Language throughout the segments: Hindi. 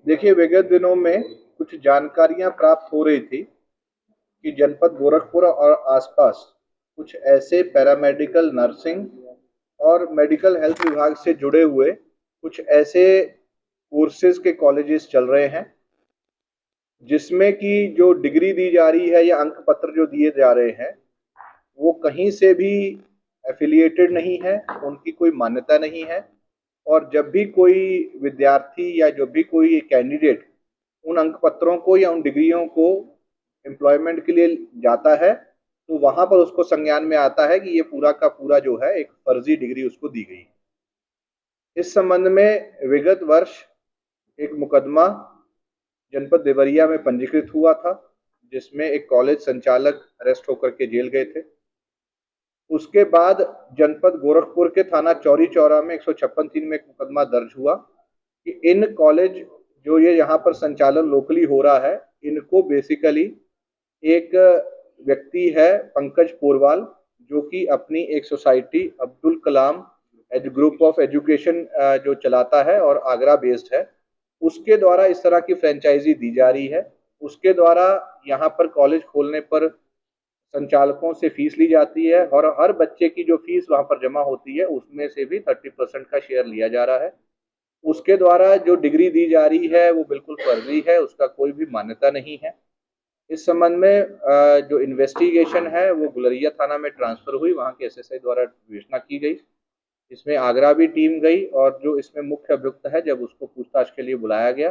देखिए, विगत दिनों में कुछ जानकारियां प्राप्त हो रही थी कि जनपद गोरखपुर और आसपास कुछ ऐसे पैरामेडिकल, नर्सिंग और मेडिकल हेल्थ विभाग से जुड़े हुए कुछ ऐसे कोर्सेज के कॉलेजेस चल रहे हैं जिसमें कि जो डिग्री दी जा रही है या अंक पत्र जो दिए जा रहे हैं वो कहीं से भी एफिलिएटेड नहीं है, उनकी कोई मान्यता नहीं है। और जब भी कोई विद्यार्थी या जब भी कोई कैंडिडेट उन अंक पत्रों को या उन डिग्रियों को एम्प्लॉयमेंट के लिए जाता है तो वहां पर उसको संज्ञान में आता है कि ये पूरा का पूरा जो है एक फर्जी डिग्री उसको दी गई। इस संबंध में विगत वर्ष एक मुकदमा जनपद देवरिया में पंजीकृत हुआ था जिसमें एक कॉलेज संचालक अरेस्ट होकर के जेल गए थे। उसके बाद जनपद गोरखपुर के थाना चौरी चौरा में 156(3) में एक मुकदमा दर्ज हुआ कि इन कॉलेज जो ये यहाँ पर संचालन लोकली हो रहा है इनको बेसिकली एक व्यक्ति है पंकज पोरवाल जो कि अपनी एक society Abdul Kalam group of education जो चलाता है और आगरा बेस्ड है, उसके द्वारा इस तरह की फ्रेंचाइजी दी जा रही है। उसके द्वारा यहाँ पर कॉलेज खोलने पर संचालकों से फीस ली जाती है और हर बच्चे की जो फीस वहाँ पर जमा होती है उसमें से भी 30% का शेयर लिया जा रहा है। उसके द्वारा जो डिग्री दी जा रही है वो बिल्कुल फर्जी है, उसका कोई भी मान्यता नहीं है। इस संबंध में जो इन्वेस्टिगेशन है वो गुलरिया थाना में ट्रांसफर हुई, वहाँ के एसएसआई द्वारा विवेचना की गई। इसमें आगरा भी टीम गई और जो इसमें मुख्य अभियुक्त है जब उसको पूछताछ के लिए बुलाया गया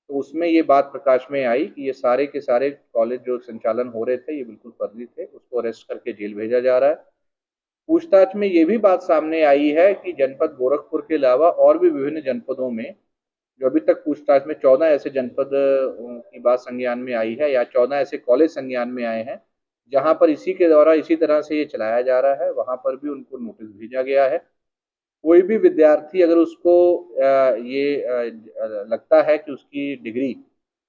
तो उसमें ये बात प्रकाश में आई कि ये सारे के सारे कॉलेज जो संचालन हो रहे थे ये बिल्कुल फर्जी थे। उसको अरेस्ट करके जेल भेजा जा रहा है। पूछताछ में ये भी बात सामने आई है कि जनपद गोरखपुर के अलावा और भी विभिन्न जनपदों में जो अभी तक पूछताछ में 14 ऐसे जनपद की बात संज्ञान में आई है या 14 ऐसे कॉलेज संज्ञान में आए हैं जहां पर इसी के द्वारा इसी तरह से ये चलाया जा रहा है, वहां पर भी उनको नोटिस भेजा गया है। कोई भी विद्यार्थी अगर उसको ये लगता है कि उसकी डिग्री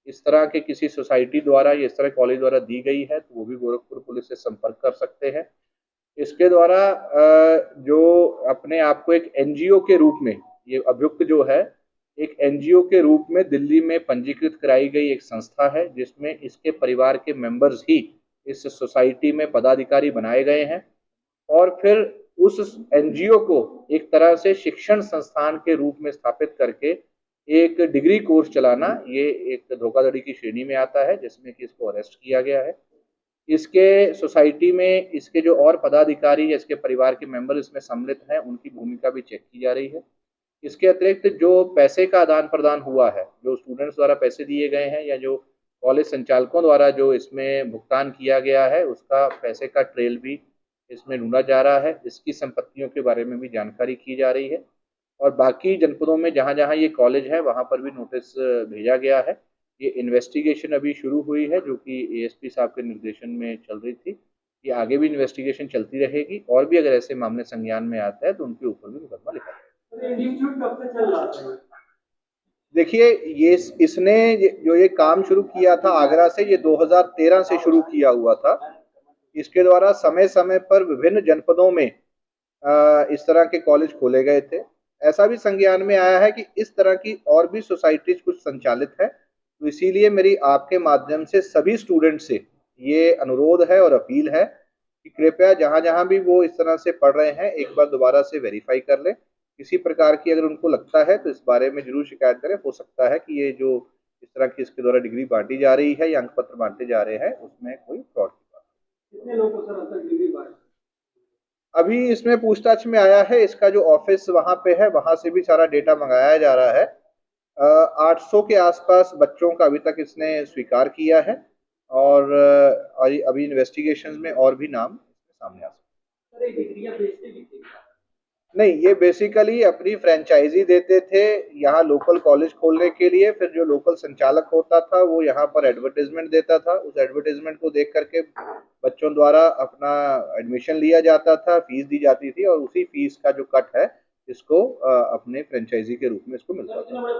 इस तरह के किसी सोसाइटी द्वारा या इस तरह कॉलेज द्वारा दी गई है तो वो भी गोरखपुर पुलिस से संपर्क कर सकते हैं। इसके द्वारा जो अपने आप को एक एनजीओ के रूप में ये अभियुक्त जो है एक एनजीओ के रूप में दिल्ली में पंजीकृत कराई गई एक संस्था है जिसमें इसके परिवार के मेंबर्स ही इस सोसाइटी में पदाधिकारी बनाए गए हैं और फिर उस एनजीओ को एक तरह से शिक्षण संस्थान के रूप में स्थापित करके एक डिग्री कोर्स चलाना ये एक धोखाधड़ी की श्रेणी में आता है जिसमें कि इसको अरेस्ट किया गया है। इसके सोसाइटी में इसके जो और पदाधिकारी या इसके परिवार के मेंबर इसमें सम्मिलित हैं उनकी भूमिका भी चेक की जा रही है। इसके अतिरिक्त जो पैसे का आदान प्रदान हुआ है, जो स्टूडेंट्स द्वारा पैसे दिए गए हैं या जो कॉलेज संचालकों द्वारा जो इसमें भुगतान किया गया है उसका पैसे का ट्रेल भी इसमें ढूंढा जा रहा है। इसकी संपत्तियों के बारे में भी जानकारी की जा रही है और बाकी जनपदों में जहां जहां ये कॉलेज है वहां पर भी नोटिस भेजा गया है। ये इन्वेस्टिगेशन अभी शुरू हुई है जो कि एएसपी साहब के निर्देशन में चल रही थी। ये आगे भी इन्वेस्टिगेशन चलती रहेगी और भी अगर ऐसे मामले संज्ञान में आता है तो उनके ऊपर भी मुकदमा लिखा जाएगा। देखिए, ये इसने जो ये काम शुरू किया था आगरा से, ये 2013 से शुरू किया हुआ था। इसके द्वारा समय समय पर विभिन्न जनपदों में इस तरह के कॉलेज खोले गए थे। ऐसा भी संज्ञान में आया है कि इस तरह की और भी सोसाइटीज कुछ संचालित है, तो इसीलिए मेरी आपके माध्यम से सभी स्टूडेंट से ये अनुरोध है और अपील है कि कृपया जहां जहां भी वो इस तरह से पढ़ रहे हैं एक बार दोबारा से वेरीफाई कर लें। किसी प्रकार की अगर उनको लगता है तो इस बारे में जरूर शिकायत करें। हो सकता है कि ये जो इस तरह की इसके द्वारा डिग्री बांटी जा रही है या अंक पत्र बांटे जा रहे हैं उसमें कोई फ्रॉड की बात। कितने लोगों को सर अब तक डिग्री बांटी? अभी इसमें पूछताछ में आया है, इसका जो ऑफिस वहां पे है वहां से भी सारा डेटा मंगाया जा रहा है। 800 के आसपास बच्चों का अभी तक इसने स्वीकार किया है और अभी इन्वेस्टिगेशंस में और भी नाम सामने आ सकते हैं। नहीं, ये बेसिकली अपनी फ्रेंचाइजी देते थे यहाँ लोकल कॉलेज खोलने के लिए, फिर जो लोकल संचालक होता था वो यहाँ पर एडवर्टाइजमेंट देता था, उस एडवर्टाइजमेंट को देख करके बच्चों द्वारा अपना एडमिशन लिया जाता था, फीस दी जाती थी और उसी फीस का जो कट है इसको अपने फ्रेंचाइजी के रूप में इसको मिलता था।